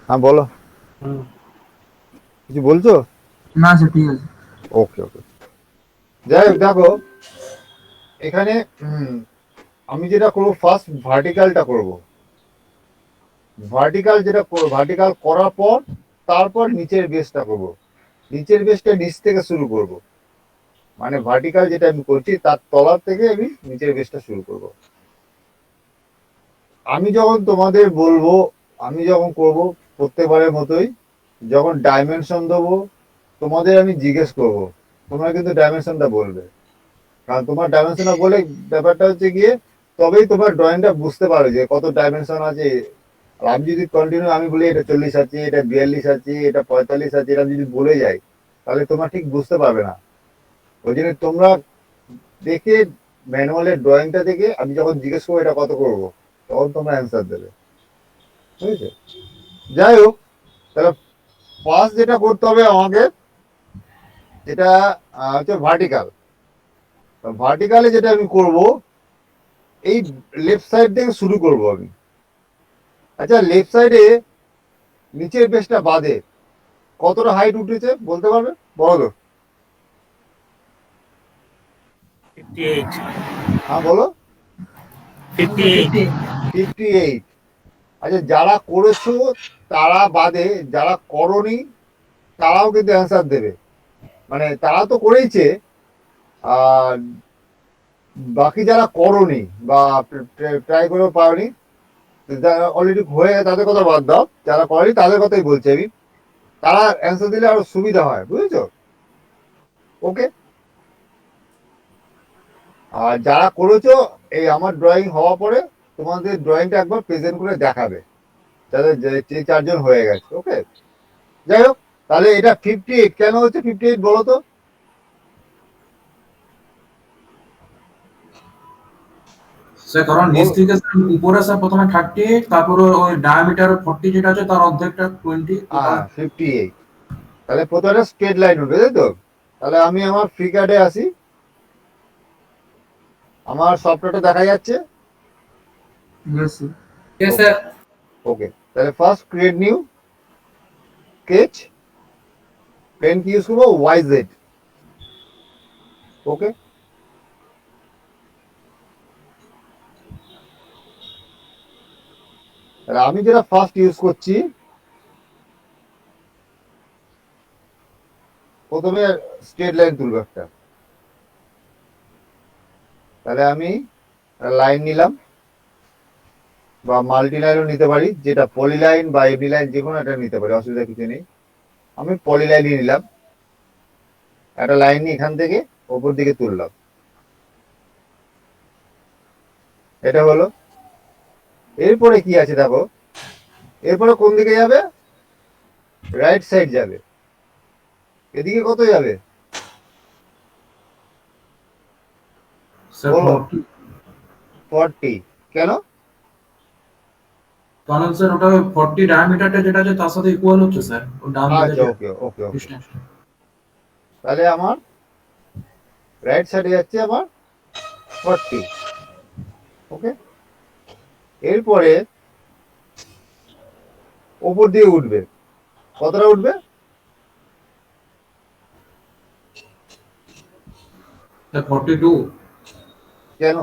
হ্যাঁ বলো, হুম। কিছু বলছো? না স্যার, ঠিক আছে। ওকে ওকে, যাই হোক দেখো এখানে হুম, আমি যেটা করবো ফার্স্ট ভার্টিক্যালটা করব। ভার্টিক্যাল যেটা ভার্টিক্যাল করার পর তারপর নিচের বেসটা করব। নিচের বেসটা নিচ থেকে শুরু করব, মানে ভার্টিক্যাল যেটা আমি করছি তার তলার থেকে আমি নিচের বেসটা শুরু করব। আমি যখন তোমাদের বলবো, আমি যখন করব প্রত্যেকবারের মতোই, যখন ডাইমেনশন দেবো তোমাদের আমি জিজ্ঞেস করব, তোমরা কিন্তু ডাইমেনশনটা বলবে। কারণ তোমার ডাইমেনশনটা বলে ব্যাপারটা হচ্ছে গিয়ে তবেই তোমার ড্রয়িংটা বুঝতে পারো যে কত ডাইমেনশন আছে। আর আমি যদি কন্টিনিউ আমি বলি এটা 40 আছে, এটা 42 আছে, এটা 45 আছে, এটা যদি বলে যাই তাহলে তোমরা ঠিক বুঝতে পারবে না। ওই জন্য তোমরা দেখে, ম্যানুয়ালের ড্রয়িংটা দেখে আমি যখন জিজ্ঞেস করবো এটা কত করবো, তখন তোমরা অ্যান্সার দেবে। বুঝেছো? যাই হোক, তাহলে ফার্স্ট যেটা করতে হবে আমাকে, যেটা হচ্ছে ভার্টিক্যাল। ভার্টিক্যালে যেটা আমি করব, এই লেফট সাইড থেকে শুরু করব আমি। আচ্ছা, লেফট সাইডে নিচের বেসটা বাদে কতটা হাইট উঠেছে বলতে পারবে? বলো। 58। হ্যাঁ বলো। 58। 58। আচ্ছা, যারা করেছো তারা বাদে যারা করনি তারাও কিন্তু অ্যান্সার দেবে। মানে তারা তো করেইছে, আর বাকি যারা করনি বা ট্রাই করেও পাওনি, যারা অলরেডি হয়ে গেছে তাদের কথা বাদ দাও, যারা করেনি তাদের কথাই বলছি আমি। তারা অ্যান্সার দিলে আরো সুবিধা হয়, বুঝেছো? ওকে। আর যারা করেছো, এই আমার ড্রয়িং হওয়া পরে তোমাদের ড্রয়িংটা একবার প্রেজেন্ট করে দেখাবে, যাদের যে চারজন হয়ে গেছে। ওকে, যাই হোক, তাহলে এটা 58 কেন হচ্ছে 58 বলো তো? স্যার কারণ নিচ বলো। থেকে স্যার উপরে স্যার প্রথমে 38, তারপরে ওই ডায়ামিটার 40 যেটা আছে তার অর্ধেকটা 20 টোটাল। 58, তাহলে প্রথমে স্ট্রেট লাইন উঠবে, তাই তো? তাহলে আমি আমার ফ্রি কার্ডে আসি, আমার সফটওয়্যারটা দেখা যাচ্ছে। Yes sir. Yes, okay sir. Okay, তাহলে first create new sketch, pen কি ইউজ করবো? ওয়াইজেড। ওকে, তাহলে আমি যেটা ফার্স্ট ইউজ করছি, প্রথমে স্ট্রেট লাইন তুলবো একটা। তাহলে আমি লাইন নিলাম, বা মাল্টি লাইনও নিতে পারি, যেটা পলি লাইন বা এমনি লাইন যে কোনো একটা নিতে পারি, অসুবিধা কিছু নেই। আমি পলি লাইনই নিলাম, একটা লাইন নিয়ে এখান থেকে ওপর দিকে তুললাম। এটা হলো। এরপরে কি আছে দেখো, এরপরে কোন দিকে যাবে? রাইট সাইড যাবে। এদিকে কত যাবে স্যার বলো? 40। 40। কেন? কারণ স্যার ওটা 40 ডায়ামিটারটা যেটা আছে তার সাথে ইকুয়াল হচ্ছে স্যার, ও ডান দিকে আচ্ছা, যে ওকে ওকে ওকে, ডিসটেন্স। তাহলে আমার রাইট সাইডে যাচ্ছে আমার 40। ওকে, এরপরে ওপর দিয়ে উঠবে। কতটা উঠবে? স্যার 42। কেন?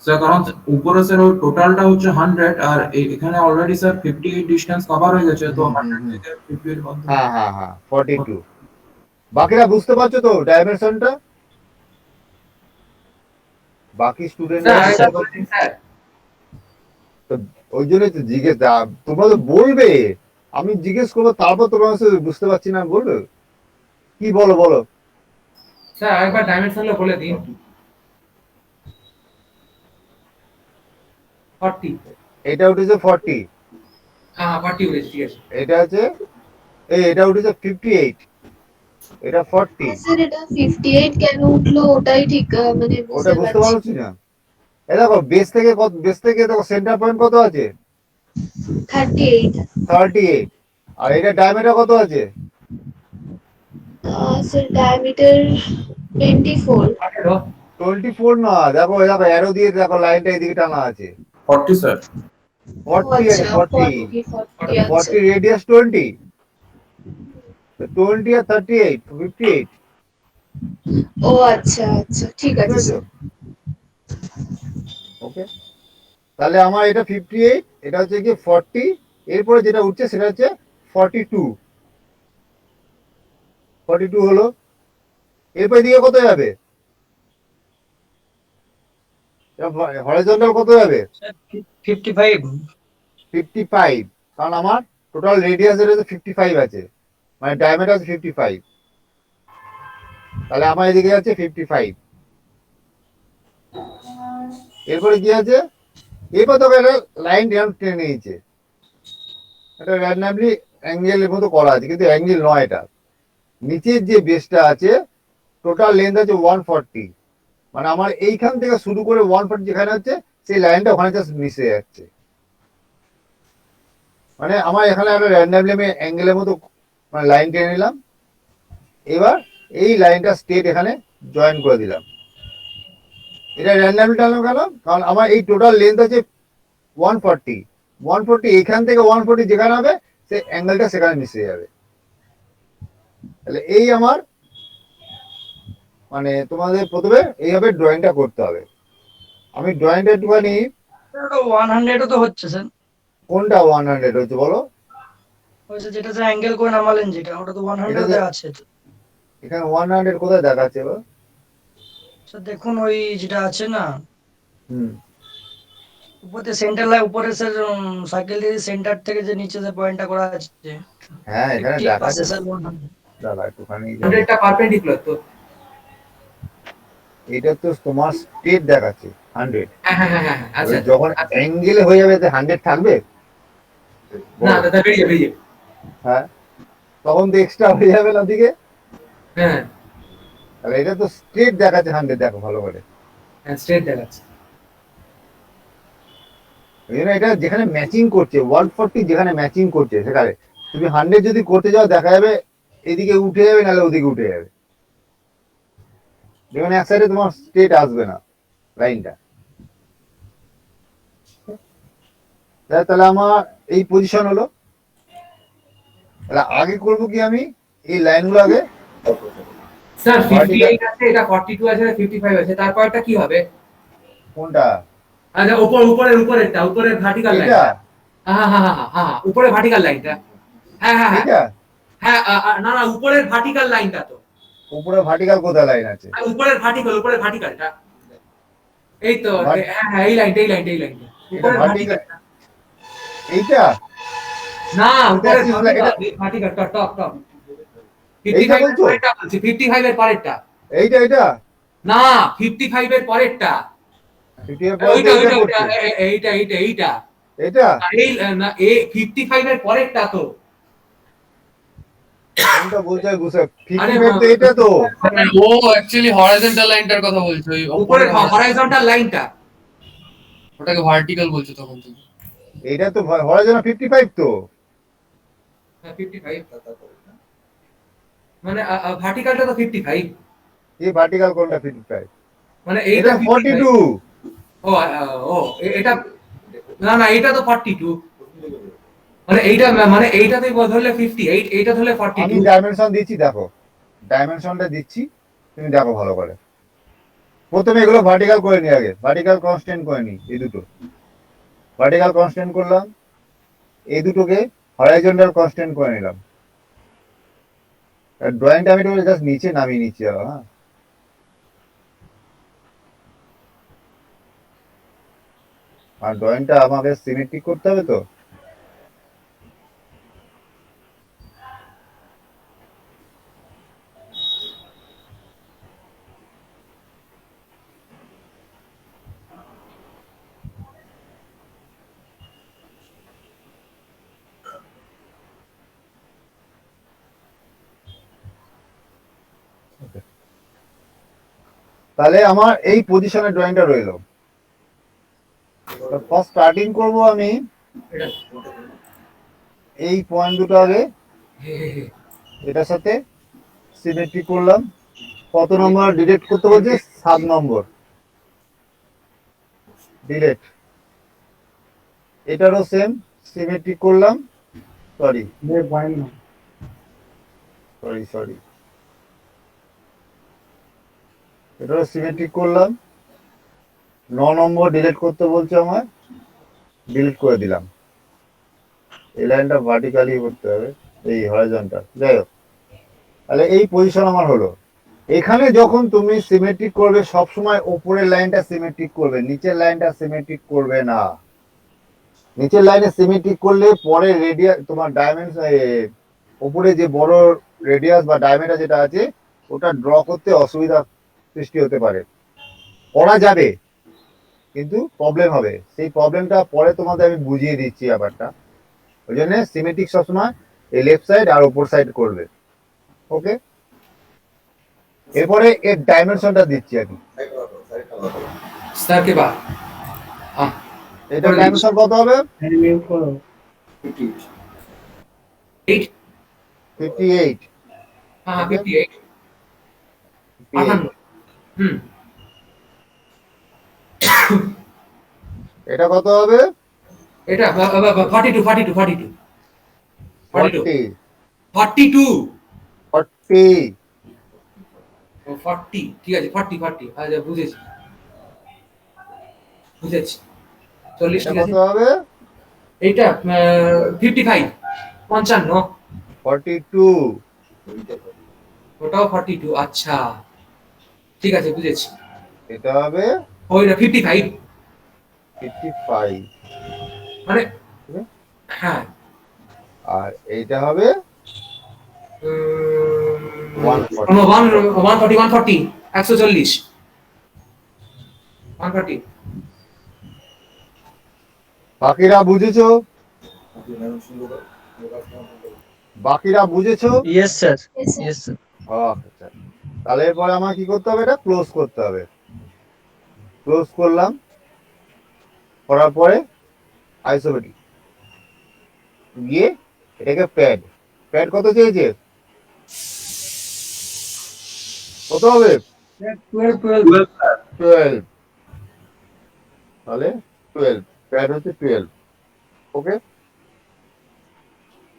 স্যার কারণ উপরে স্যার ওই টোটালটা হচ্ছে 100, আর এখানে অলরেডি স্যার 58 ডিসটেন্স কভার হয়ে গেছে, তো হুম হুম 100 হুম, থেকে 58 বাদ দিলে হ্যাঁ হ্যাঁ হ্যাঁ, 42। বাকিরা বুঝতে পারছো তো ডাইমেনশনটা? বাকি Sir, স্টুডেন্টরা I বুঝতে got পারছো? it, sir. তো ওই জন্যই তো জিজ্ঞেস, তোমরা তো বলবে, আমি জিজ্ঞেস করবো তারপর তোমরা হচ্ছে বুঝতে পারছি না বলবে। কি বলো বলো। Sir, আরেকবার ডাইমেনশনটা বলে দিন। 40। এটা উঠেছে 40, হ্যাঁ, 40 বলেছি, ঠিক আছে। এটা আছে, এটা উঠেছে 58, এটা 40। স্যার এটা 58 কেন উঠলো ওটাই ঠিক মানে ওটা বুঝতে বুঝতে পারছি পারছি না। এ দেখো বেস থেকে কত, বেস থেকে দেখো সেন্টার পয়েন্ট কত আছে? 38। 38। আর এটা ডায়ামিটার কত আছে? Sir diameter 24। 24 না, দেখো দেখো অ্যারো দিয়ে দেখো লাইনটা এদিকে টানা আছে। 40 স্যার। ও 40 আছে, আচ্ছা 40। 40 আচ্ছা 40 রেডিয়াস 20, 20 আর 38, 58। ও আচ্ছা আচ্ছা ঠিক আছে বুঝেছো? স্যার। ওকে, তাহলে আমার এটা 58, এটা হচ্ছে কি 40, এরপরে যেটা উঠছে সেটা হচ্ছে 42। 42 হলো, এরপরে দিকে কত যাবে? হরিজন্টাল কত যাবে? 55। 55, কারণ আমার টোটাল রেডিয়াস এর 55 আছে, মানে ডায়ামিটার আছে 55, তাহলে আমার এদিকে আছে 55। এরপরে কি আছে? এরপর তোকে একটা লাইন টেনে নিয়েছে, এটা র্যান্ডামলি অ্যাঙ্গেলের মতো করা আছে, কিন্তু অ্যাঙ্গেল নয় এটা। নিচের যে বেসটা আছে টোটাল লেন্থ আছে 140, মানে আমার এইখান থেকে শুরু করে 140 যেখানে হচ্ছে সেই লাইনটা ওখানে জাস্ট মিশে যাচ্ছে। মানে আমার এখানে একটা র্যান্ডামলি আমি অ্যাঙ্গেলের মতো মানে লাইন টেনে নিলাম, এবার এই লাইনটা স্ট্রেট এখানে জয়েন করে দিলাম। এটা র্যান্ডামলি টানলাম কেন? কারণ আমার এই টোটাল লেন্থ আছে 140, 140 এখান থেকে 140 যেখানে হবে সেই অ্যাঙ্গেলটা সেখানে মিশে যাবে। তাহলে এই আমার মানে তোমাদের প্রথমে এইভাবে ড্রয়িংটা করতে হবে। আমি ড্রয়িংটা একটুখানি, 100ও তো হচ্ছে স্যার। কোনটা 100 হচ্ছে বলো? ওই যে যেটা যে অ্যাঙ্গেল করে নামালেন যেটা, ওটা তো 100 এটাতে দেওয়া আছে তো। এখানে 100 কোথায় দেখাচ্ছে এবার? স্যার দেখুন ওই যেটা আছে না, হুম, উপরে সেন্টার লাইন, উপরে স্যার সাইকেল দিয়ে সেন্টার থেকে যে নিচে যে পয়েন্টটা করা আছে হ্যাঁ এখানে 50 পাশে দেখাচ্ছে, স্যার 100। দাঁড়া একটুখানি যাবো। 100টা পারপেন্ডিকুলার তো। এটা তো তোমার স্ট্রেট দেখাচ্ছে 100, হ্যাঁ হ্যাঁ হ্যাঁ হ্যাঁ, আচ্ছা যখন আচ্ছা। অ্যাঙ্গেলে হয়ে যাবে 100 থাকবে? না বলো। দাদা, বেরিয়ে বেরিয়ে। হ্যাঁ, তখন তো এক্সট্রা হয়ে যাবে না ওদিকে। হ্যাঁ তাহলে এটা তো স্ট্রেট দেখাচ্ছে 100, দেখো ভালো করে। হ্যাঁ, স্ট্রেট দেখাচ্ছে। ওই জন্য এটা যেখানে ম্যাচিং করছে 140, যেখানে ম্যাচিং করছে সেখানে তুমি 100 যদি করতে যাও দেখা যাবে এদিকে উঠে যাবে, নাহলে ওদিকে উঠে যাবে, যেখানে এক সাইডে তোমার স্ট্রেট আসবে না লাইনটা। তাহলে আমার এই পজিশন হলো। তাহলে আগে করবো কি, আমি এই লাইনগুলো আগে স্যার Vertical- 58 আছে, এটা 42 আছে, 55 আছে, তারপরটা কি হবে? কোনটা? আচ্ছা উপরেরটা, উপরের ভার্টিক্যাল এটা লাইনটা। হ্যাঁ হ্যাঁ হ্যাঁ হ্যাঁ হ্যাঁ, উপরের ভার্টিক্যাল লাইনটা। হ্যাঁ হ্যাঁ হ্যাঁ এটা হ্যাঁ, না না, উপরের ভার্টিক্যাল লাইনটা তো। উপরে ভার্টিক্যাল কোথায় লাইন আছে? আর উপরের ভার্টিক্যালটা। এই তো, Vert- হ্যাঁ হ্যাঁ, এই লাইনটা। এটা উপরের ভার্টিক্যাল, ভার্টিক্যালটা। এইটা না, এটা উপরের axis line, এটা ভার্টিক্যালটা, টপ। এইটা 55 এর বলছো? পরেরটা বলছি, 55 এর পরেরটা। এইটা না, 55 এর পরেরটা। 50 এর পরে তো ওইটা এইটা ওইটা ওইটা, করছে, এইটা। এটা এই না, 55 এর পরেরটা তো। কোনটা বলছো আমি বুঝতে, আরে 55 তো এটা তো। ও অ্যাকচুয়ালি হরাইজন্টাল লাইনটার কথা বলছো, ওই উপরের উপরে হরাইজন্টাল লাইনটা। ওটাকে ভার্টিক্যাল বলছো তখন তুমি। এটা তো হরাইজন্টাল 55 তো। হ্যাঁ 55, মানে ভার্টিক্যালটা তো 55, এই ভার্টিক্যাল কোনটা 55? মানে এটা এইটা 55। 42। ও এটা, না না, এটা তো 42, মানে এইটা, মানে এইটাতেই ধরলে 58, এইটা ধরলে আমি 42। ডাইমেনশন দিচ্ছি, দেখো ডাইমেনশনটা দিচ্ছি, তুমি দেখো ভালো করে। প্রথমে এগুলো ভার্টিক্যাল করে নি, আগে ভার্টিক্যাল কনস্ট্যান্ট করে নি, এই দুটো ভার্টিক্যাল কনস্ট্যান্ট করলাম, এই দুটোকে হরাইজন্টাল কনস্ট্যান্ট করে নিলাম। ড্রয়িংটা আমি একটু জাস্ট নিচে নামিয়ে নিচ্ছি, হ্যাঁ। আর ড্রয়িংটা আমাকে সিমেট্রিক করতে হবে তো। তাহলে আমার এই পজিশনে ড্রয়িংটা রইলো। ফার্স্ট স্টার্টিং করব আমি এই পয়েন্ট দুটো আগে এটার সাথে সিমেট্রিক করলাম। কত নম্বর ডিলেট করতে বলছে? 7 নম্বর ডিলেট। এটারও সেম সিমেট্রিক করলাম, সরি সরি সরি, এটারও সিমেট্রিক করলাম। 9 নম্বর ডিলিট করতে বলছে আমার, ডিলিট করে দিলাম। এই লাইনটা ভার্টিক্যালি করতে হবে, এই হরাইজন্টাল, যাই হোক। তাহলে এই পজিশন আমার হলো। এখানে যখন তুমি সিমেট্রিক করবে সবসময় উপরের লাইনটা সিমেট্রিক করবে, নিচের লাইনটা সিমেট্রিক করবে না। নিচের লাইনে সিমেট্রিক করলে পরে রেডিয়াস তোমার ডায়মেনশন, উপরে যে বড় রেডিয়াস বা ডায়মিটার যেটা আছে ওটা ড্র করতে অসুবিধা সৃষ্টি হতে পারে। করা যাবে কিন্তু প্রবলেম হবে, সেই প্রবলেমটা পরে তোমাদের আমি বুঝিয়ে দিচ্ছি ব্যাপারটা। ওই জন্য সিমেট্রিক সবসময় এই লেফট সাইড আর উপর সাইড করবে। ওকে, এরপরে এর ডাইমেনশনটা দিচ্ছি আমি। স্যার কে বা এটা ডাইমেনশন কত হবে? 8 58। হ্যাঁ 58 58 হুম এটা কত হবে? এটা 42 42 42 40 42 40 40 ঠিক আছে 40 40 আচ্ছা বুঝেছি বুঝেছি 40 এটা ঠিক কত আছে। হবে? এইটা 55 55 42। ওটাও 42 আচ্ছা ঠিক আছে বুঝেছি। এটা হবে ওইটা 55 55। মানে ঠিক আছে? হ্যাঁ আর এইটা হবে 140। 140 140 140 140 বাকিরা বুঝেছো? বাকিরা বুঝেছো? Yes sir, Yes, sir. Yes sir. আচ্ছা, তাহলে এরপরে আমার কি করতে হবে? এটা ক্লোজ করতে হবে। ক্লোজ করলাম, করার পরে আইসোমেট্রিক গিয়ে এটাকে প্যাড, প্যাড কত চেয়েছে? কত হবে? 12 12। তাহলে 12 প্যাড হচ্ছে 12। ওকে,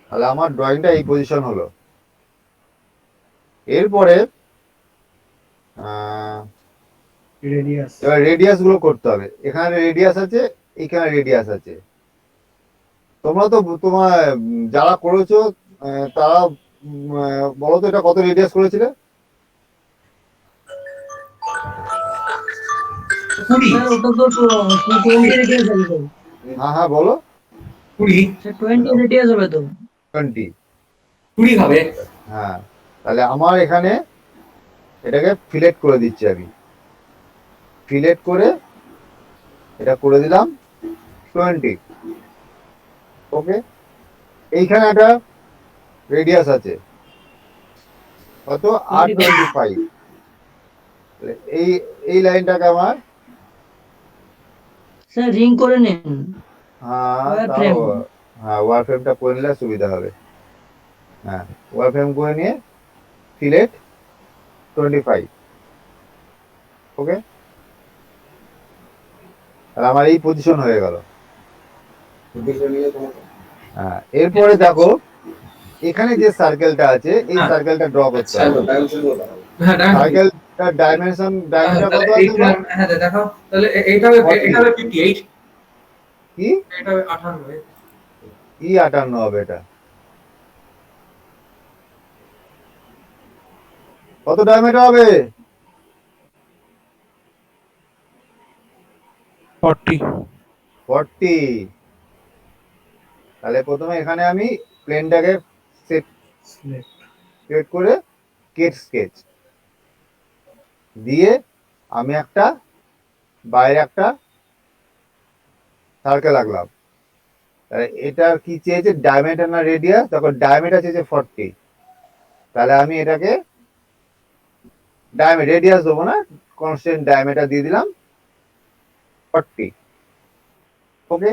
তাহলে আমার ড্রয়িংটা এই পজিশন হলো। এরপরে এবার রেডিয়াস গুলো করতে হবে। এখানে রেডিয়াস আছে, এখানে রেডিয়াস আছে। তোমরা তো তোমার যারা করেছো তারা বলো তো এটা কত রেডিয়াস করেছিলে? 20 স্যার ওটা তো 20 রেডিয়াস হবে তো। হ্যাঁ হ্যাঁ বলো। 20 স্যার 20 রেডিয়াস হবে তো। 20। 20 হবে হ্যাঁ, তাহলে আমার এখানে এটাকে ফিলেট করে দিচ্ছি আমি। ফিলেট করে এটা করে দিলাম 20। ওকে, এইখানে একটা রেডিয়াস আছে কত? R25। এই এই লাইনটাকে আমার স্যার রিং করে নিন। হ্যাঁ Wire তাও frame। হ্যাঁ ওয়ার ফ্রেমটা করে নিলে সুবিধা হবে। হ্যাঁ, ওয়ার ফ্রেম করে নিয়ে ফিলেট 25। ওকে, আর আমার এই পজিশন হয়ে গেল। হ্যাঁ, এরপরে দেখো এখানে যে সার্কেলটা আছে এই হ্যাঁ। সার্কেলটা ড্র করতে হবে। হ্যাঁ সার্কেলটার ডাইমেনশন ডায়ামিটার কত আছে এইটা তোমার? হ্যাঁ দেখো তাহলে এইটা হবে 40 এটা হবে 58 কি এটা হবে 58 কি 58 হবে? এটা কত ডায়ামিটার হবে? 40। তাহলে প্রথমে এখানে আমি প্লেনটাকে সেট করে কেট স্কেচ দিয়ে আমি একটা বাইরে একটা সার্কেল আঁকলাম। তাহলে এটা কি চেয়েছে? ডায়ামিটার না রেডিয়াস? তখন ডায়ামিটার চেয়েছে 40। তাহলে আমি এটাকে রেডিয়াস দেবো না, কনস্ট্যান্ট ডায়ামিটার দিয়ে দিলাম 40। ওকে,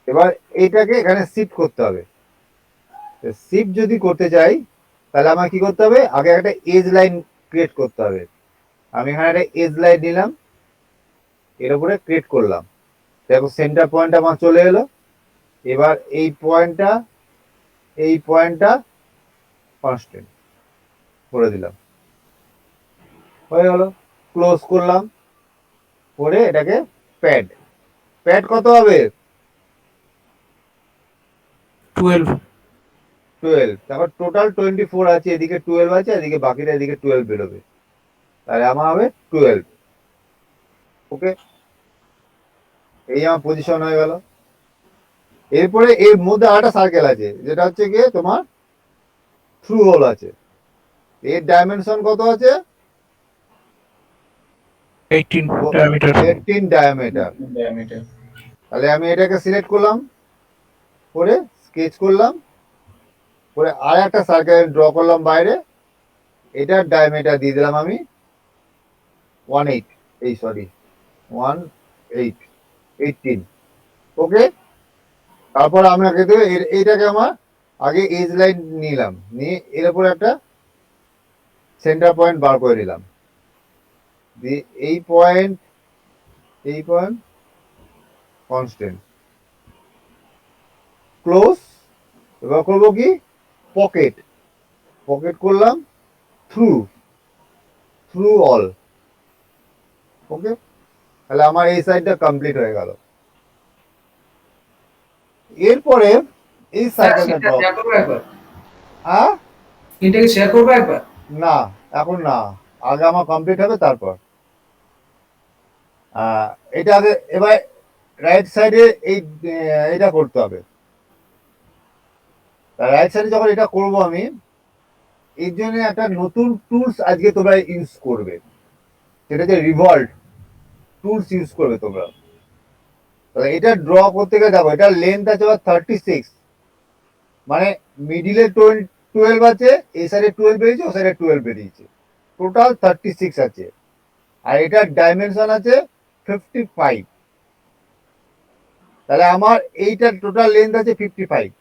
এবার এইটাকে এখানে শিফট করতে হবে। শিফট যদি করতে চাই তাহলে আমার কি করতে হবে? আগে একটা এজ লাইন ক্রিয়েট করতে হবে। আমি এখানে একটা এজ লাইন নিলাম, এর উপরে ক্রিয়েট করলাম। দেখো সেন্টার পয়েন্ট আমার চলে এলো। এবার এই পয়েন্টটা কনস্ট্যান্ট করে দিলাম, হয়ে গেল। ক্লোজ করলাম, করে এটাকে প্যাড কত হবে? 12 12। তারপর টোটাল 24 আছে, এদিকে 12 আছে, এদিকে বাকিটা এদিকে 12 বেরোবে, তাহলে আমার হবে 12। ওকে, এই আমার পজিশন হয়ে গেল। এরপরে এর মধ্যে আরেকটা সার্কেল আছে, যেটা হচ্ছে গিয়ে তোমার থ্রু হোল আছে। এর ডাইমেনশন কত আছে? 18 diameter 18 ডায়ামিটার। diameter তাহলে আমি এটাকে সিলেক্ট করলাম, করে স্কেচ করলাম, করে আর একটা সার্কেল ড্র করলাম বাইরে। এটার ডায়ামিটার দিয়ে দিলাম আমি 18। ওকে, তারপর আমাকে এইটাকে আমার আগে এজ লাইন নিলাম, নিয়ে এর উপরে একটা সেন্টার পয়েন্ট বার করে নিলাম, দিয়ে এই পয়েন্ট কনস্ট্যান্ট, ক্লোজ। এবার করবো কি, পকেট করলাম, থ্রু অল। ওকে, তাহলে আমার এই সাইডটা কমপ্লিট হয়ে গেল। এরপরে এই সার্কেলটা ড্র, শেয়ার করবো একবার, হ্যাঁ স্ক্রিনটাকে শেয়ার করবো একবার। না এখন না, আগে আমার কমপ্লিট হবে তারপর। এটা আগে, এবার রাইট সাইডে এইটা করতে হবে। রাইট সাইডে যখন এটা করব আমি, এর জন্য একটা নতুন টুলস আজকে তোমরা ইউজ করবে, সেটা যে রিভল্ট টুলস ইউজ করবে তোমরা। তাহলে এটা ড্র করতে গেলে দেখো, এটা লেন্থ আছে 36, মানে মিডিলে 12 আছে, এই সাইডে 12 বেরিয়েছে, ও সাইডে 12 বেরিয়েছে, টোটাল 36 আছে। আর এটার ডাইমেনশন আছে 55। তাহলে আমার এইটার টোটাল লেন্থ আছে 55।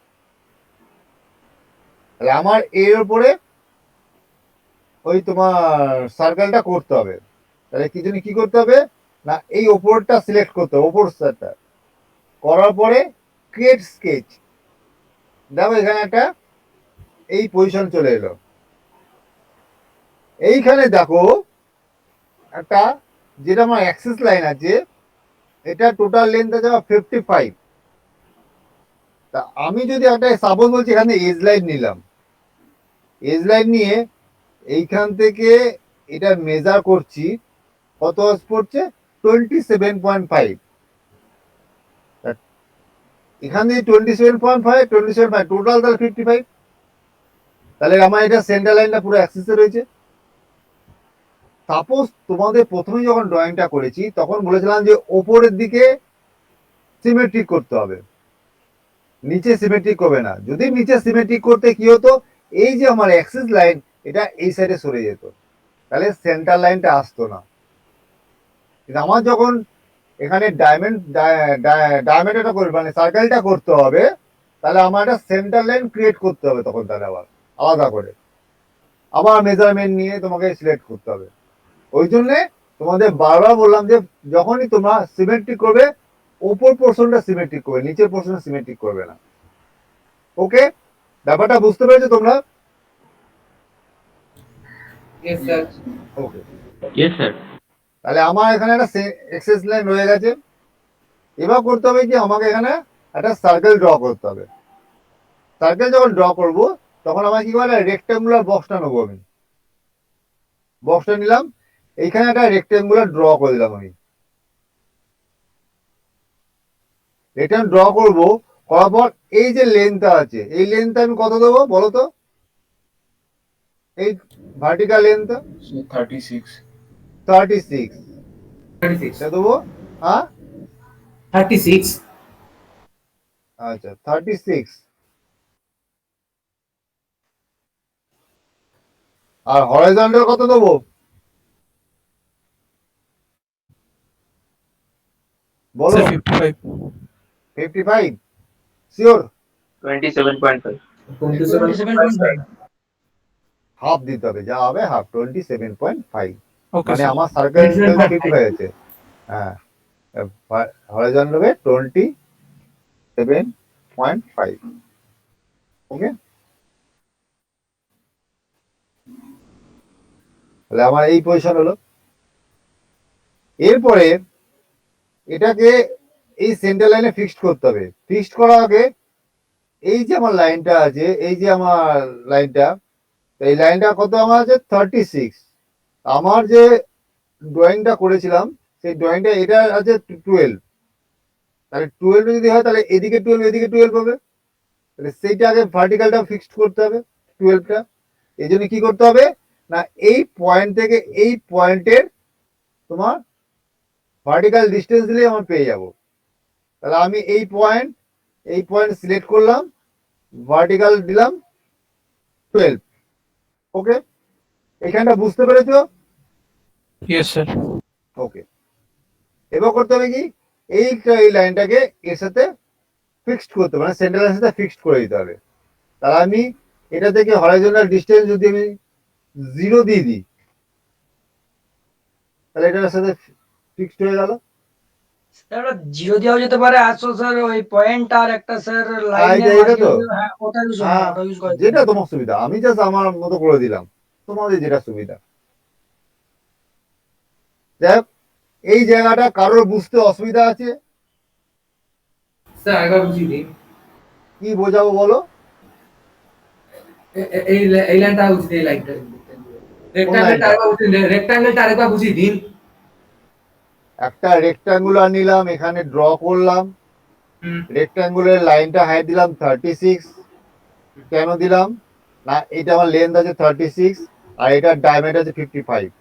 তাহলে আমার এর উপরে ওই তোমার সার্কেলটা করতে হবে। তাহলে কি জন্য কি করতে হবে না, এই ওপরটা সিলেক্ট করতে হবে, ওপর সাইডটা করার পরে ক্রিয়েট স্কেচ। দেখো এখানে একটা এই পজিশন চলে এলো। এইখানে দেখো একটা, যেটা আমার অ্যাক্সিস লাইন আছে, এটা টোটাল লেন্থ আছে 55। তা আমি যদি একটা সাপোজ বলছি, এখানে এজ লাইন নিলাম, এজ লাইন নিয়ে এইখান থেকে এটা মেজার করছি, কত পড়ছে 27.5। এখান থেকে 27.5 টোটাল, তাহলে 55। তাহলে আমার এটা সেন্টার লাইনটা পুরো অ্যাক্সিসে রয়েছে। সাপোজ তোমাদের প্রথমে যখন ড্রয়িংটা করেছি তখন বলেছিলাম যে ওপরের দিকে সিমেট্রিক করতে হবে, নিচে সিমেট্রিক করবে না। যদি নিচে সিমেট্রিক করতে কি হতো, এই যে আমার অ্যাক্সিস লাইন, এটা এই সাইডে সরে যেত, তাহলে সেন্টার লাইনটা আসতো না। কিন্তু আমার যখন এখানে ডায়মিটারটা করবে, মানে সার্কেলটা করতে হবে, তাহলে আমার একটা সেন্টার লাইন ক্রিয়েট করতে হবে, তখন তাহলে আবার আলাদা করে আবার মেজারমেন্ট নিয়ে তোমাকে সিলেক্ট করতে হবে। ওই জন্যে তোমাদের বারবার বললাম যে যখনই তোমরা সিমেট্রিক করবে, ওপর পোর্শনটা সিমেট্রিক করবে, নিচের পোর্শনটা সিমেট্রিক করবে না। ওকে, ব্যাপারটা বুঝতে পেরেছো তোমরা? Yes, sir. ওকে, Yes, sir. তাহলে আমার এখানে একটা এক্সেস লাইন রয়ে গেছে। এবার করতে হবে কি, আমাকে এখানে একটা সার্কেল ড্র করতে হবে। সার্কেল যখন ড্র করব, তখন আমার কি করে, রেক্টাঙ্গুলার বক্সটা নেবো আমি। বক্সটা নিলাম, এইখানে একটা রেক্টাঙ্গুলার ড্র করে দিলাম আমি। রেক্টাঙ্গুলার ড্র করবো, করার পর এই যে লেন্থটা আছে, এই লেন্থটা আমি কত দেবো বলো তো? এই ভার্টিক্যাল লেন্থটা 36 36 36 দেবো। হ্যাঁ, 36 আচ্ছা 36। আর হরাইজন্টাল কত দেবো বলো? 55 শিওর? 27.5. 27.5। হাফ দিতে হবে, যা হবে হাফ, 27.5। Okay, মানে sir. আমার সার্কেল 27.5 55 আছে। হ্যাঁ, হরাইজন্টাল হবে 0.5। ওকে, তাহলে আমার এই পজিশন হলো। এরপরে এটাকে এই সেন্টার লাইনে ফিক্সড করতে হবে। ফিক্সড করার আগে এই যে আমার লাইনটা আছে, এই যে আমার লাইনটা, এই লাইনটা কত আমার আছে 36। আমার যে ড্রয়িংটা করেছিলাম সেই ড্রয়িংটা এটা আছে 12। তাহলে 12 যদি হয় তাহলে এদিকে 12 এদিকে 12 হবে। তাহলে সেইটা আগে ভার্টিক্যালটা ফিক্সড করতে হবে 12টা। এই জন্য কি করতে হবে না, এই পয়েন্ট থেকে এই পয়েন্টের তোমার ভার্টিক্যাল ডিস্টেন্স দিলে আমি পেয়ে যাব। তাহলে আমি এই পয়েন্ট সিলেক্ট করলাম, ভার্টিক্যাল দিলাম 12। ওকে, এখানটা বুঝতে পেরেছো? Yes sir. ওকে, এবার করতে হবে কি, এই লাইনটাকে এর সাথে ফিক্সড করতে হবে, মানে সেন্টার লাইনের সাথে ফিক্সড করে দিতে হবে। তাহলে আমি এটা থেকে হরাইজন্টাল ডিস্টেন্স যদি আমি 0 দিয়ে দিই তাহলে এটার সাথে ফিক্সড হয়ে গেল। স্যার জিরো দেওয়া যেতে পারে, আসলে স্যার ওই পয়েন্ট আর একটা স্যার লাইনের এটা তো? হ্যাঁ ওটা ইউজ হ্যাঁ, ওটা ইউজ করা যেটা তোমার সুবিধা, আমি জাস্ট আমার মতো করে দিলাম, তোমাদের যেটা সুবিধা। দেখ, এই জায়গাটা কারোর বুঝতে অসুবিধা আছে? স্যার একবার বুঝিয়ে দিন। কি বোঝাবো বলো? এই লাইনটা বুঝিয়ে দিন, এই লাইনটা রেক্টাঙ্গেলটা আরেকবার বুঝিয়ে দিন। একটা রেক্টাঙ্গুলার নিলাম, এখানে ড্র করলাম। রেক্টাঙ্গুলার লাইনটা হাইট দিলাম 36। কেন দিলাম না, এটা আমার লেন্থ আছে 36 আর এটার ডায়ামিটার আছে 55।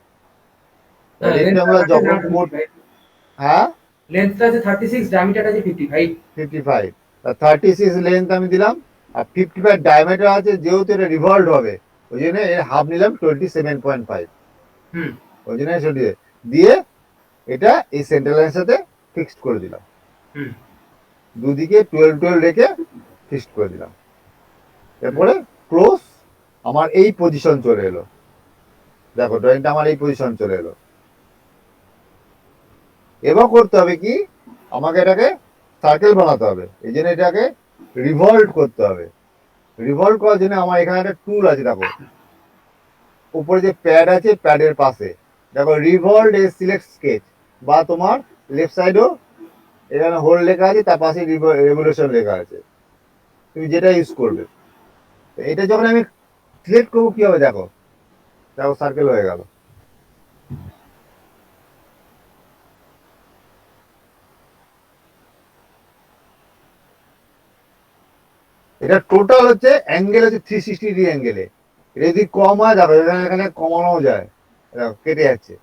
রেক্টাঙ্গুলার যখন হ্যাঁ লেন্থটা আছে 36, ডায়ামিটারটা আছে 55। 55, 36 লেন্থ আমি দিলাম আর 55 ডায়ামিটার আছে। যেহেতু এটা রিভলভ হবে ওই জন্য এর হাফ নিলাম 27.5। হুম ওই জন্য সেটা দিয়ে এটা এই সেন্টার লাইনের সাথে ফিক্সড করে দিলাম। হুম দুদিকে 12 রেখে ফিক্সড করে দিলাম। এরপরে ক্লোজ আমার এই পজিশন চলে এলো। দেখো ড্রয়িংটা আমার এই পজিশন চলে এলো। এবার করতে হবে কি, আমাকে এটাকে সার্কেল বানাতে হবে। এই জন্য এটাকে রিভলভ করতে হবে। রিভলভ করার জন্য আমার এখানে একটা টুল আছে, দেখো উপরে যে প্যাড আছে প্যাডের পাশে দেখো রিভলভ এ সিলেক্ট স্কেচ, বা তোমার লেফট সাইডও এখানে হোল লেখা আছে, তার পাশে রেভলিউশন লেখা আছে, তুমি যেটা ইউজ করবে। তো এটা যখন আমি সিলেক্ট করবো কি হবে, দেখো দেখো সার্কেল হয়ে গেল। এটা টোটাল হচ্ছে অ্যাঙ্গেল হচ্ছে 360 ডিগ্রি অ্যাঙ্গেলে। এটা যদি কম হয় দেখো এখানে এখানে কমানো যায়, দেখো কেটে যাচ্ছে,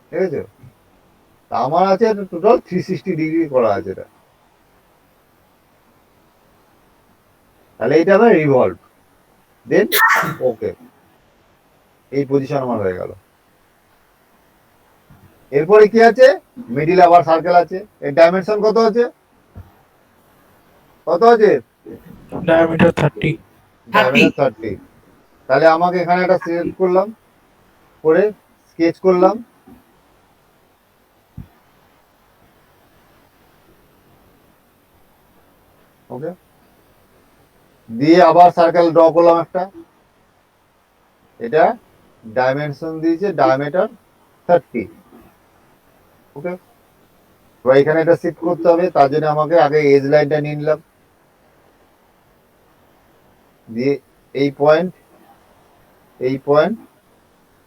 ঠিক আছে? তা আমার আছে টোটাল 360 ডিগ্রি করা আছে এটা। তাহলে এটা আমার রিভলভ, দেন ওকে, এই পজিশন আমার হয়ে গেল। এরপরে কি আছে, মিডিল আবার সার্কেল আছে। এর ডাইমেনশন কত আছে, কত আছে? ডায়ামিটার 30। ডায়ামিটার 30। তাহলে আমাকে এখানে একটা সিলেক্ট করলাম, করে স্কেচ করলাম। ওকে, দিয়ে আবার সার্কেল ড্র করলাম একটা। এটা ডাইমেনশন দিয়েছে ডায়ামিটার 30। ওকে, এবার এখানে এটা শিফট করতে হবে, তার জন্য আমাকে আগে এজ লাইনটা নিয়ে নিলাম, দিয়ে এই পয়েন্ট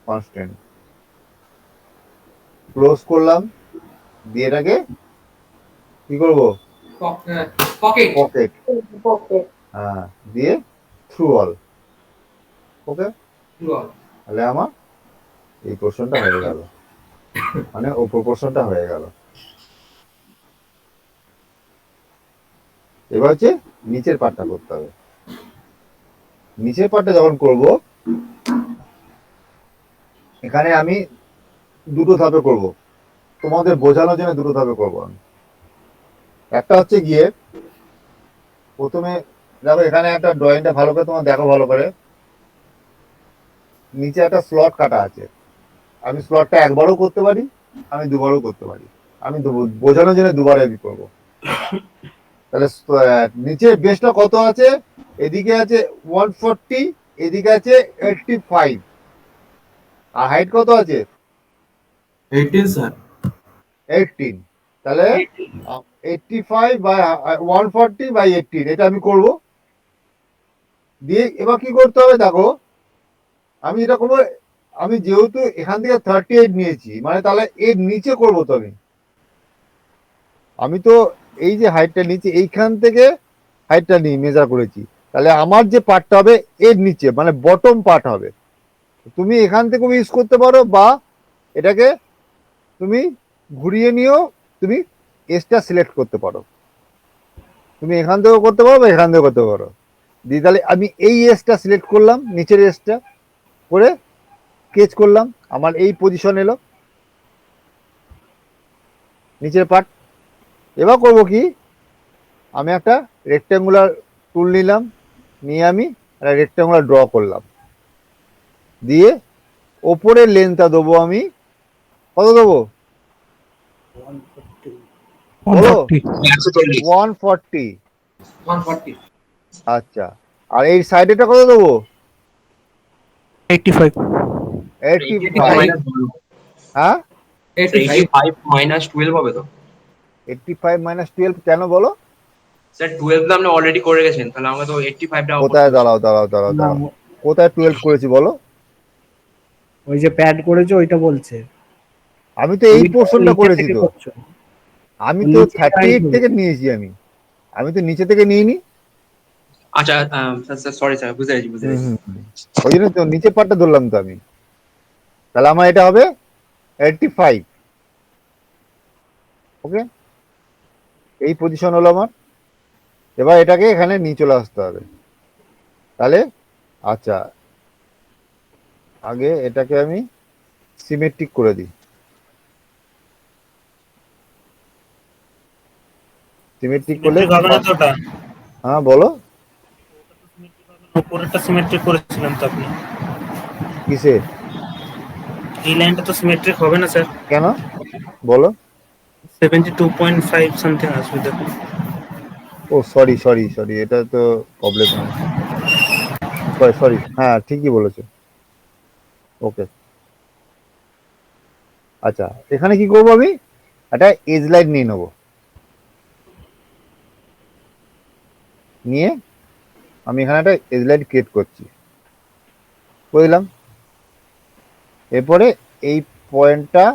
কনস্ট্যান্ট ক্লোজ করলাম, দিয়ে এটাকে কি করব, পকেট। Pocket, pocket. হ্যাঁ, দিয়ে থ্রু অল। ওকে, তাহলে আমার এই পোর্শনটা হয়ে গেল, মানে ওপর পোর্শনটা হয়ে গেল। এবার হচ্ছে নিচের পার্টটা করতে হবে। নিচের পার্টটা যখন করব, এখানে আমি দুটো ধাপে করব, তোমাদের বোঝানোর জন্য দুটো ধাপে করব আমি। একটা হচ্ছে গিয়ে প্রথমে দেখো এখানে একটা ড্রয়িংটা ভালো করে তোমার দেখো, ভালো করে নিচে একটা স্লট কাটা আছে। আমি স্লটটা একবারও করতে পারি, আমি দুবারও করতে পারি। আমি বোঝানোর জন্য দুবার আমি করবো। তাহলে নিচে বেসটা কত আছে? এদিকে আছে 140, এদিকে আছে 85, আর হাইট কত আছে? 18 স্যার। 18। তাহলে 85 বাই 140 বাই 18, এটা আমি করব। দিয়ে এবার কি করতে হবে দেখো, আমি এটা করবো, আমি যেহেতু এখান থেকে 38 নিয়েছি, মানে তাহলে এর নিচে করবো তো আমি তো এই যে হাইটটা নিচে এইখান থেকে হাইটটা নিয়ে মেজার করেছি, তাহলে আমার যে পার্টটা হবে এর নিচে, মানে বটম পার্ট হবে। তুমি এখান থেকে ইউজ করতে পারো, বা এটাকে তুমি ঘুরিয়ে নিয়েও তুমি এসটা সিলেক্ট করতে পারো। তুমি এখান থেকেও করতে পারো বা এখান থেকেও করতে পারো। দিয়ে তাহলে আমি এই এসটা সিলেক্ট করলাম, নিচের এসটা করে স্কেচ করলাম, আমার এই পজিশন এলো নিচের পার্ট। এবার করব কি, আমি একটা রেক্ট্যাঙ্গুলার টুল নিলাম, নিয়ে আমি একটা রেক্ট্যাঙ্গুলার ড্র করলাম, দিয়ে ওপরের লেন্থটা দেবো আমি কত দেবো? 140 140। 140। আচ্ছা, আর এই সাইডেটা কত দেবো? 85 85। হ্যাঁ, 85 মাইনাস 12 হবে তো 85 মাইনাস 12 কেন বলো? স্যার 12 তো আপনি অলরেডি করে গেছেন, তাহলে আমাকে তো 85 টা কোথায়? দাঁড়াও, কোথায় 12 করেছি বলো? ওই যে প্যাড করেছো ওইটা বলছে। আমি তো এই তুমি তো পোর্শনটা নিচে করেছি থেকে তো, করছো। আমি তো নিচে 38 টাইপ থেকে নিয়েছি, আমি তো নিচে থেকে নিইনি। আচ্ছা স্যার সরি স্যার, বুঝতে পেরেছি। ওই জন্য তো নিচে পাটটা ধরলাম তো আমি। তাহলে আমার এটা হবে 85। ওকে, এই পজিশন হলো আমার। এবার এটাকে এখানে নিয়ে চলে আসতে হবে। তাহলে আচ্ছা, আগে এটাকে আমি সিমেট্রিক করে দিই। সিমেট্রিক করলে হবে না তো ওটা, হ্যাঁ বলো, উপরেরটা সিমেট্রিক করেছিলাম তো আপনি। কিসে? এই লাইনটা তো সিমেট্রিক হবে না স্যার, কেন বলো? 72.5 সামথিং আসবে দেখুন। ও সরি, এটা তো প্রবলেম হয়। সরি, হ্যাঁ ঠিকই বলেছো। ওকে, আচ্ছা এখানে কি করবো, আমি একটা এজ লাইন নিয়ে নেবো, নিয়ে আমি এখানে একটা এজ লাইন ক্রিয়েট করছি, বুঝলাম। এরপরে এই পয়েন্টটা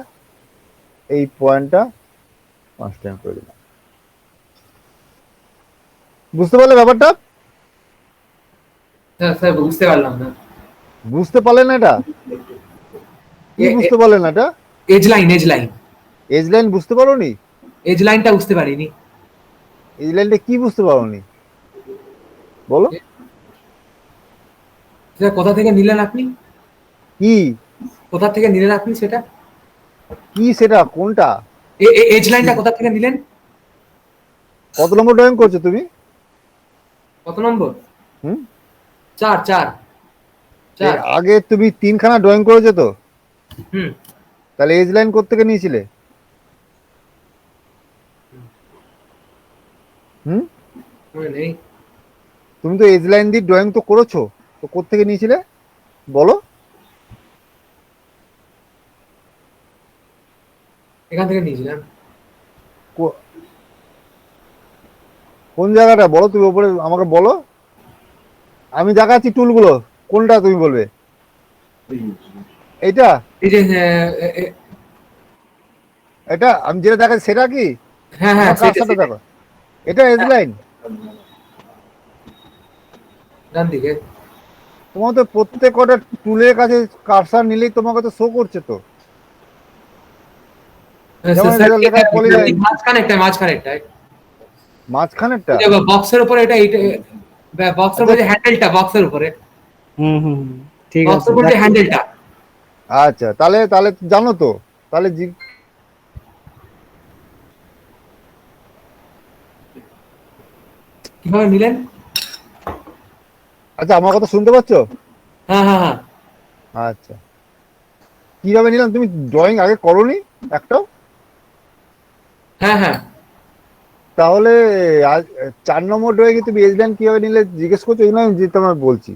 কনস্ট্যান্ট করে দিলাম। বুঝতে পারলে ব্যাপারটা? স্যার বুঝতে পারলাম না। বুঝতে পারলে না? এটা কি বুঝতে পারলে না? এটা এজ লাইন এজ লাইন বুঝতে পারোনি? এজ লাইনটা বুঝতে পারিনি। এজ লাইনটা কি বুঝতে পারোনি বলো? সেটা কোথা থেকে নিলেন আপনি? কি কোথা থেকে নিলেন আপনি সেটা? কি সেটা কোনটা? এজ লাইনটা কোথা থেকে নিলেন? কত নম্বর ড্রয়িং করছো তুমি? কত নম্বর? হুম, 4। এর আগে তুমি 3খানা ড্রয়িং করেছো তো, হুম। তাহলে এজ লাইন কোত্থেকে নিয়েছিলে? হুম, মনে নেই। তুমি তো এজ লাইন দিয়ে ড্রয়িং তো করেছো, তো কোত্থেকে নিয়েছিলে বলো? এখান থেকে নিয়েছিলাম। কোন জায়গাটা বলো তুমি, ওপরে আমাকে বলো, আমি দেখাচ্ছি টুলগুলো, কোনটা তুমি বলবে? এইটা? এই যে এটা আমি যেটা দেখাচ্ছি সেটা কি? হ্যাঁ আমার সেটা কাজটা দেখো, এটা এজ লাইন। ডান দিকে। তোমার তো প্রত্যেক কটা টুলের কাছে কারসার নিলেই তোমাকে তো শো করছে তো, যেমন এটা লেখা পলিলাইন, মাঝখানেরটা। বক্সের উপরে এটা বক্সের উপরে হ্যান্ডেলটা, বক্সের উপরে হুম ঠিক আছে। বক্সের উপরে যে হ্যান্ডেলটা। আচ্ছা, তাহলে তাহলে জানো তো, তাহলে কিভাবে নিলেন? আচ্ছা আমার কথা শুনতে পাচ্ছ? হ্যাঁ। আচ্ছা, কিভাবে নিলাম? তুমি ড্রয়িং আগে করোনি একটাও? হ্যাঁ। তাহলে আজ 4 নম্বর ড্রয়ে কি তুমি এজ লাইন কিভাবে নিলে জিজ্ঞেস করছো? এই নয় যে তোমার বলছি,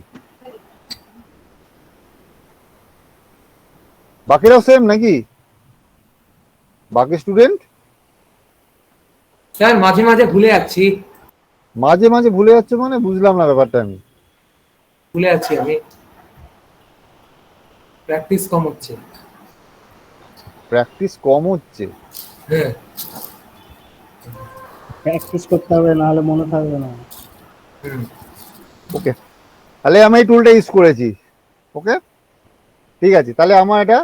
বাকিরাও সেম নাকি? বাকি স্টুডেন্ট স্যার মাঝে মাঝে ভুলে যাচ্ছি, মাঝে মাঝে ভুলে যাচ্ছে মানে বুঝলাম না ব্যাপারটা আমি। ভুলে যাচ্ছি আমি, প্র্যাকটিস কম হচ্ছে। প্র্যাকটিস কম হচ্ছে? হ্যাঁ প্র্যাকটিস করতে হবে, না হলে মনে থাকবে না। হুম। ওকে, তাহলে আমি এই টুলটা ইউজ করেছি। ওকে, ঠিক আছে, তাহলে আমার এটা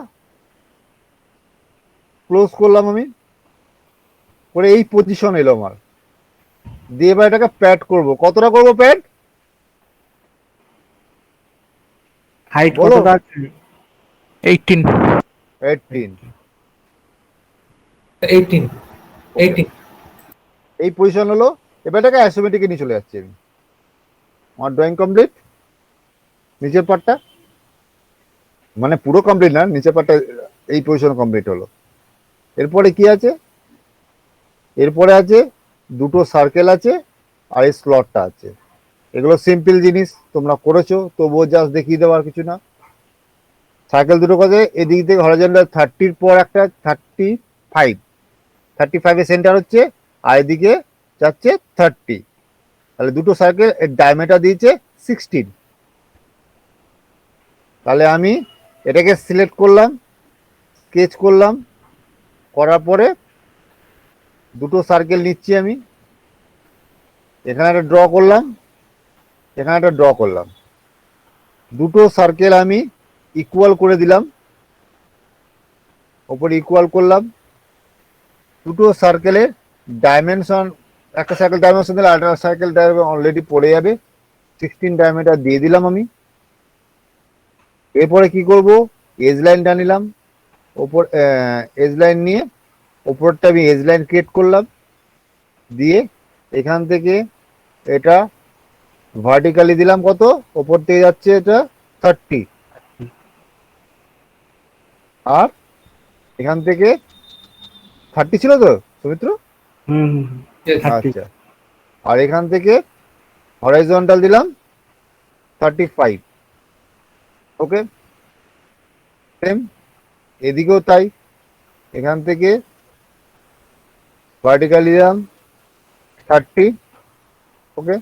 ক্লোজ করলাম আমি, করে এই পজিশন এলো আমার, দিয়ে এবার এটাকে প্যাড করব। কতটা করব প্যাড? হাইট বলো। কতটা আছে? 18 18। 18 18 এই পজিশন হলো, এবার এটাকে অ্যাসোমেটিকে নিয়ে চলে যাচ্ছি আমি। আমার ড্রয়িং কমপ্লিট। নিচের পার্টটা মানে পুরো কমপ্লিট না, নিচের পার্টটা এই পজিশন কমপ্লিট হলো। এরপরে কি আছে? এরপরে আছে দুটো সার্কেল আছে আর এই স্লটটা আছে। এগুলো সিম্পল জিনিস, তোমরা করেছো, তবুও জাস্ট দেখিয়ে দেওয়ার কিছু না। সার্কেল দুটো কাজে, এদিক থেকে হরিজন্টাল 30-র পর একটা 35 এর সেন্টার হচ্ছে, আর এদিকে যাচ্ছে 30। তাহলে দুটো সার্কেল এর ডায়ামিটার দিয়েছে 16। তাহলে আমি এটাকে সিলেক্ট করলাম, স্কেচ করলাম, করার পরে দুটো সার্কেল নিচ্ছি আমি, এখানে একটা ড্র করলাম, এখানে একটা ড্র করলাম, দুটো সার্কেল আমি ইকুয়াল করে দিলাম, ওপরে ইকুয়াল করলাম। দুটো সার্কেলের ডাইমেনশন, একটা সার্কেল ডাইমেনশন দিলে আরেকটা সার্কেল ডাইমেনশন অলরেডি পড়ে যাবে, 16 ডায়ামিটার দিয়ে দিলাম আমি। এরপরে কি করব, এজ লাইনটা নিলাম, ওপর এজ লাইন নিয়ে ওপরটা আমি এজ লাইন ক্রিয়েট করলাম, দিয়ে এখান থেকে এটা ভার্টিক্যালি দিলাম, কত ওপর থেকে যাচ্ছে এটা 30, আর এখান থেকে 30 ছিল তো সুমিত্র? হুম, আচ্ছা, আর এখান থেকে হরাইজন্টাল দিলাম 35। ওকে, সেম এদিকেও তাই, এখান থেকে ভার্টিক্যালি দিলাম 30। ওকে,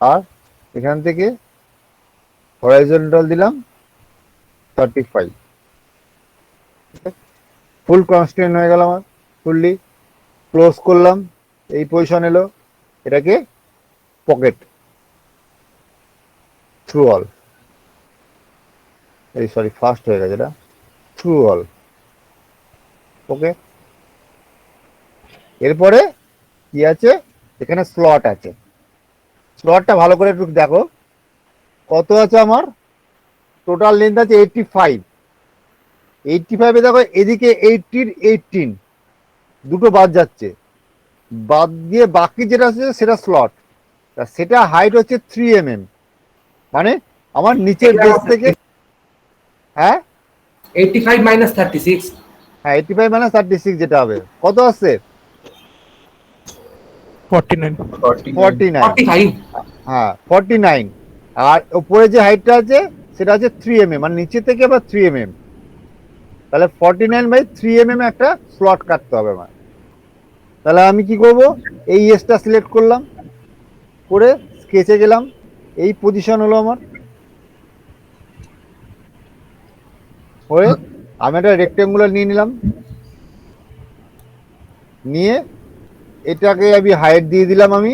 আর এখান থেকে হরাইজন্টাল দিলাম 35। ফুল কনস্ট্যান্ট হয়ে গেল আমার, ফুললি ক্লোজ করলাম, এই পজিশন এলো, এটাকে পকেট থ্রু অল, এই সরি ফার্স্ট হয়ে গেছে এটা, থ্রু অল। ওকে, এরপরে কি আছে, এখানে স্লট আছে, স্লটটা ভালো করে একটু দেখো কত আছে আমার। টোটাল লেন্থ আছে 85। 85-এ দেখো এদিকে 18 দুটো বাদ যাচ্ছে, বাদ দিয়ে বাকি যেটা আছে সেটা স্লট, সেটা হাইট হচ্ছে 3 mm, মানে আমার নিচের বেস থেকে, হ্যাঁ 85 minus 36 হ্যাঁ 85 - 36 যেটা হবে কত আসছে? 49 49। 45 হ্যাঁ 49, আর উপরে যে হাইটটা আছে সেটা আছে 3 mm, মানে নিচে থেকে আবার 3 mm, তাহলে 49/3 mm একটা স্লট কাটতে হবে আমার। তাহলে আমি কি করব, এই এসটা সিলেক্ট করলাম, করে স্কেচে গেলাম, এই পজিশন হলো আমার, হয়ে আমি একটা রেক্টেঙ্গুলার নিয়ে নিলাম, নিয়ে এটাকে আমি হাইট দিয়ে দিলাম আমি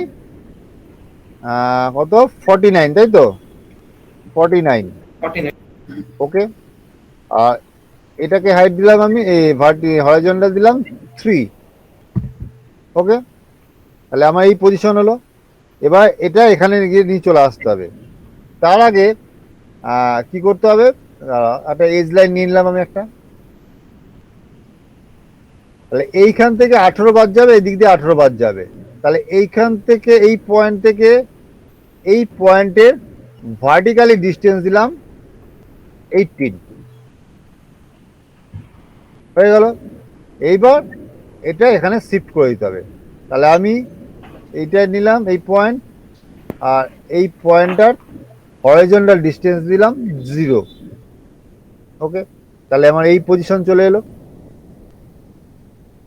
কত 49, তাই তো 49। 49 ওকে, আর এটাকে হাইট দিলাম আমি হরাইজন্টাল দিলাম 3। ওকে, তাহলে আমার এই পজিশন হলো। এবার এটা এখানে গিয়ে নিয়ে চলে আসতে হবে। তার আগে কি করতে হবে, একটা এজ লাইন নিয়ে নিলাম আমি একটা, তাহলে এইখান থেকে 18 বাদ যাবে, এদিক দিয়ে 18 বাদ যাবে, তাহলে এইখান থেকে এই পয়েন্ট থেকে এই পয়েন্টের ভার্টিক্যালি ডিস্টেন্স দিলাম 18 হয়ে গেল। এইবার এটা এখানে শিফট করে দিতে হবে, তাহলে আমি এইটাই নিলাম এই পয়েন্ট, আর এই পয়েন্টটার হরাইজন্টাল ডিস্টেন্স দিলাম 0। ওকে, তাহলে আমার এই পজিশন চলে এলো।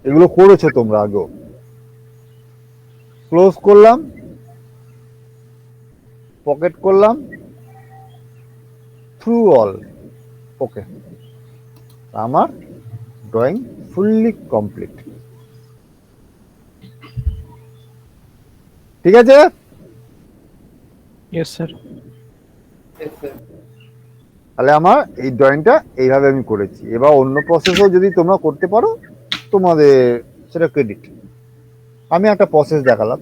এগুলো করেছো তোমরা আগেও। ক্লোজ করলাম, পকেট করলাম, থ্রু অল। ওকে, আমার ড্রয়িং ফুললি কমপ্লিট। ঠিক আছে? Yes sir. তাহলে আমার এই ড্রয়িংটা এইভাবে আমি করেছি। এবার অন্য প্রসেসও যদি তোমরা করতে পারো তোমাদের সেটা ক্রেডিট। আমি একটা প্রসেস দেখালাম।